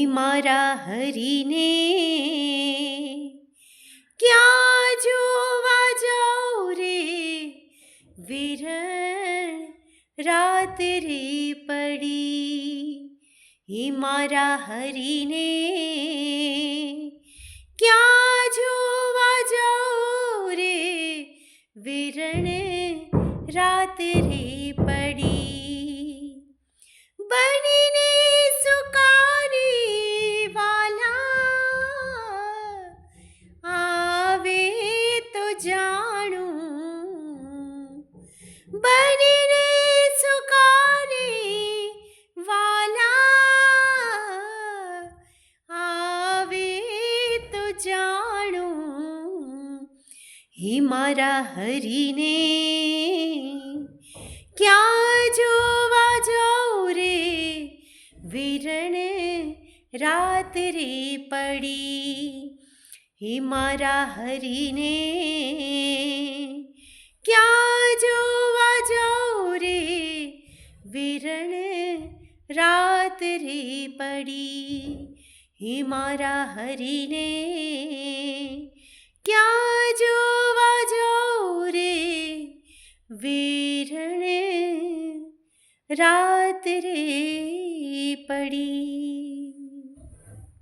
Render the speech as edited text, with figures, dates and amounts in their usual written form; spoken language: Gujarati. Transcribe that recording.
મારા હરીને ક્યાં જોવા જાઉં રે વિરણ રાત રે પડી મારા હરીને ક્યાં જોવા જાઉં રે વિરણ રાત રે પડી બનીને સુકારી વાલા આવે તો જાણું બનીને સુકારી વાલા આવે તો જાણું મારા હરીને ક્યાં જોવા જાઉં રે વિરણ રાત રે પડી મારા હરીને ક્યાં જોવા જાઉં રે વિરણ રાત રે પડી મારા હરીને ક્યાં જોવા જાઉં રે વિરણ રાત રે પડી।